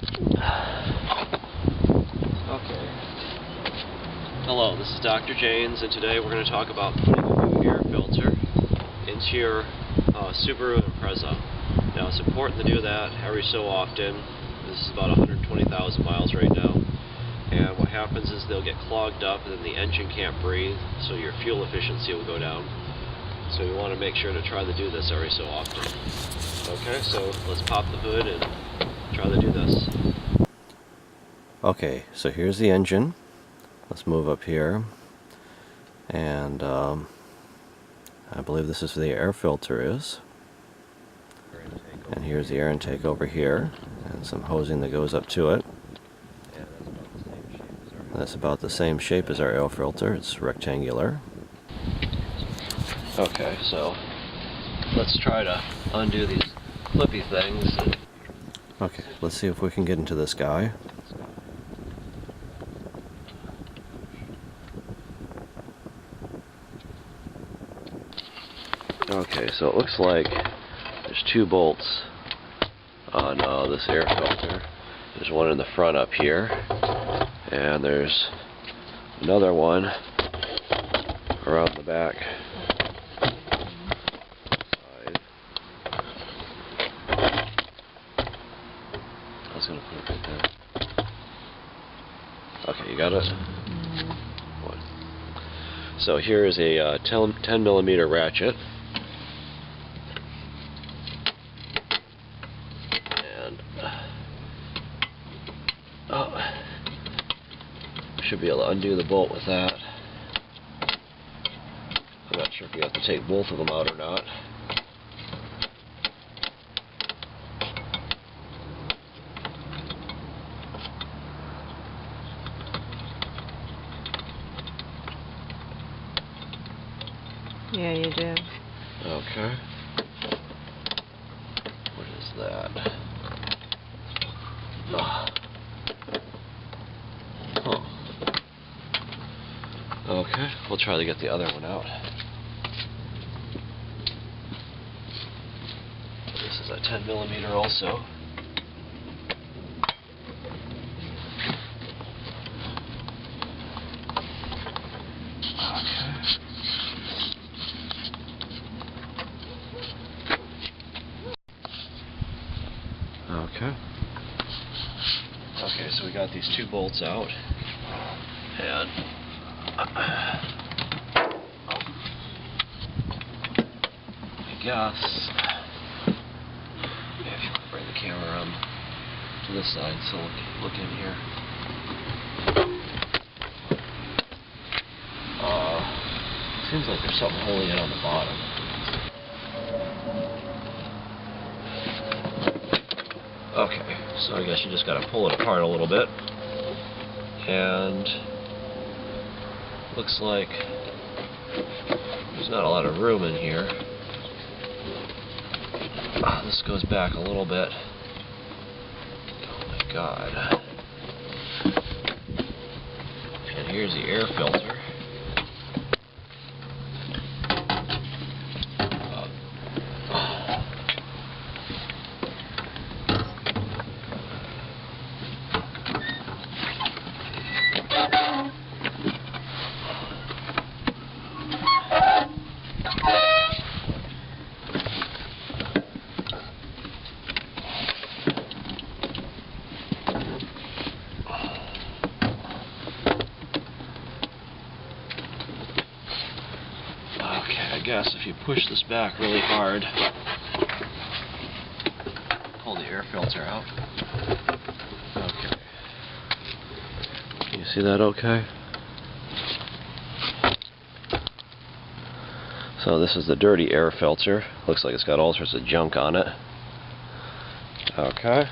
Okay. Hello, this is Dr. Janes, and today we're going to talk about putting a new air filter into your Subaru Impreza. Now, it's important to do that every so often. This is about 120,000 miles right now. And what happens is they'll get clogged up, and then the engine can't breathe, so your fuel efficiency will go down. So you want to make sure to try to do this every so often. Okay, so let's pop the hood and try to do this. Okay, so here's the engine. Let's move up here, and I believe this is where the air filter is. And here's the air intake over here, and some hosing that goes up to it. That's about the same shape as our air filter. It's rectangular. Okay, so let's try to undo these clippy things. Okay, let's see if we can get into this guy. Okay, so it looks like there's two bolts on this air filter. There's one in the front up here, and there's another one around the back side. I was going to put it right there. Okay, you got it? What? So here is a 10 millimeter ratchet. Should be able to undo the bolt with that. I'm not sure if you have to take both of them out or not. Yeah, you do. Okay. What is that? Huh. Okay, we'll try to get the other one out. This is a 10 millimeter also. Okay. Okay, so we got these two bolts out, and I guess if you want to bring the camera to this side, so look in here. Seems like there's something holding it on the bottom. Okay, so I guess you just got to pull it apart a little bit, and looks like there's not a lot of room in here. This goes back a little bit. Oh my god. And here's the air filter. I guess if you push this back really hard, pull the air filter out. Okay. Can you see that okay? So this is the dirty air filter. Looks like it's got all sorts of junk on it. Okay.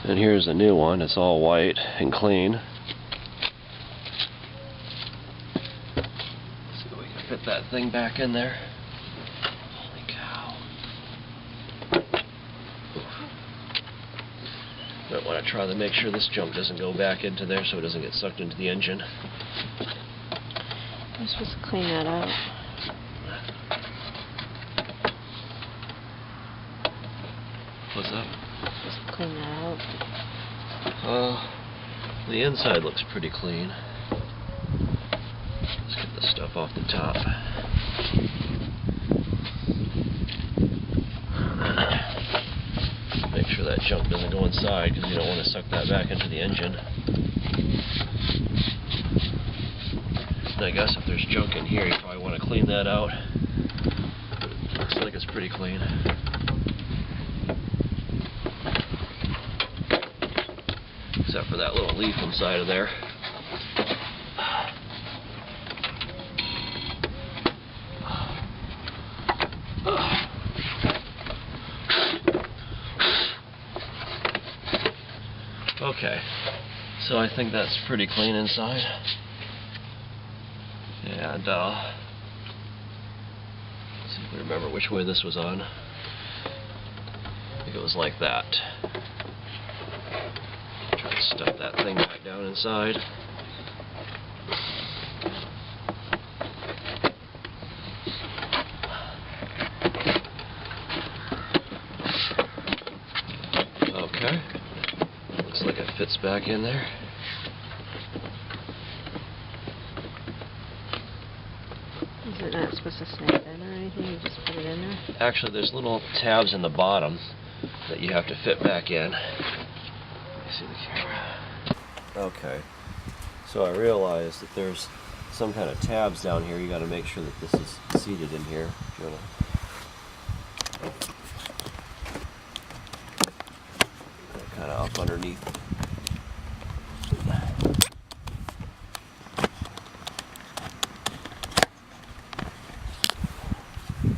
And here's a new one. It's all white and clean. Let's see if we can fit that thing back in there. Holy cow. Might want to try to make sure this junk doesn't go back into there so it doesn't get sucked into the engine. You're supposed to clean that out. What's that? You're supposed to clean that out. The inside looks pretty clean. Let's get the stuff off the top. Make sure that junk doesn't go inside because you don't want to suck that back into the engine. And I guess if there's junk in here, you probably want to clean that out. Looks like it's pretty clean. Except for that little leaf inside of there. Okay, so I think that's pretty clean inside. And let's see if we remember which way this was on. I think it was like that. Try to stuff that thing back down inside. Okay. Looks like it fits back in there. Is it not supposed to snap in or anything? You just put it in there? Actually, there's little tabs in the bottom that you have to fit back in. Let me see the camera. Okay, so I realized that there's some kind of tabs down here. You got to make sure that this is seated in here. If you want to kind of up underneath.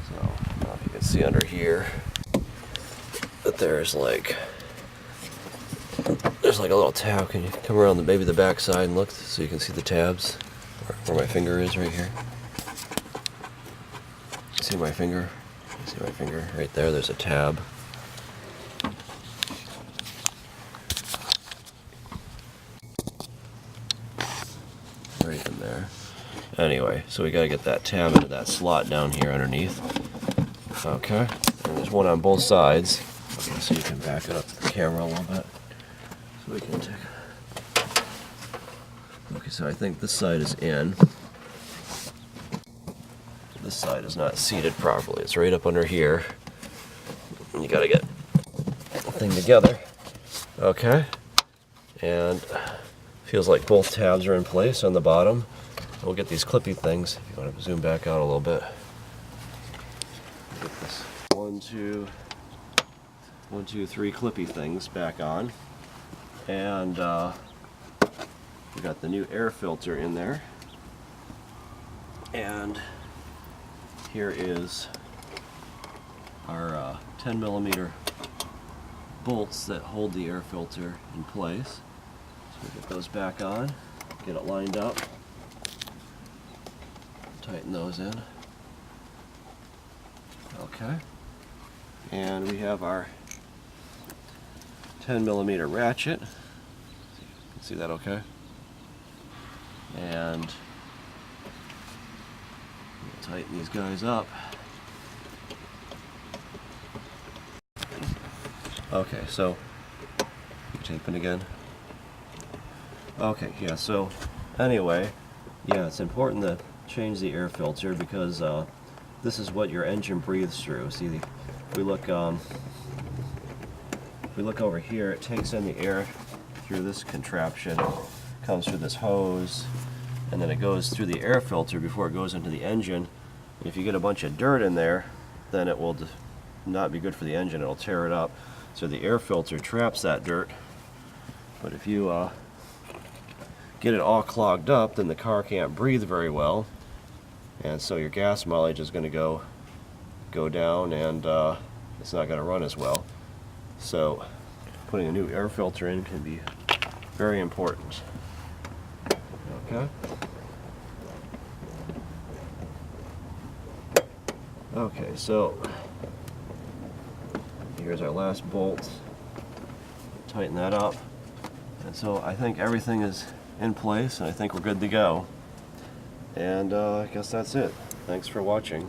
So, I don't know if you can see under here that there's like a little tab. Can you come around maybe the back side and look so you can see the tabs where my finger is right here? See my finger? See my finger right there? There's a tab. Right in there. Anyway, so we gotta get that tab into that slot down here underneath. Okay. And there's one on both sides. Okay, so you can back it up to the camera a little bit. So we can take. Okay, so I think this side is in. This side is not seated properly. It's right up under here. You gotta get the thing together. Okay. And feels like both tabs are in place on the bottom. We'll get these clippy things. If you want to zoom back out a little bit. Get this 1, 2, 3 clippy things back on. And we got the new air filter in there. And here is our 10mm bolts that hold the air filter in place. So we get those back on, get it lined up, tighten those in. Okay. And we have our 10mm ratchet. See that okay? And we'll tighten these guys up. Okay, so taping again. Okay, yeah, so anyway, yeah, it's important to change the air filter because this is what your engine breathes through. See, if we look over here, it takes in the air through this contraption, comes through this hose, and then it goes through the air filter before it goes into the engine. And if you get a bunch of dirt in there, then it will not be good for the engine. It'll tear it up. So the air filter traps that dirt. But if you get it all clogged up, then the car can't breathe very well, and so your gas mileage is going to go down, and it's not going to run as well. So putting a new air filter in can be very important. Okay. Okay, so here's our last bolt. tighten that up. And so I think everything is in place, and I think we're good to go. And I guess that's it. Thanks for watching.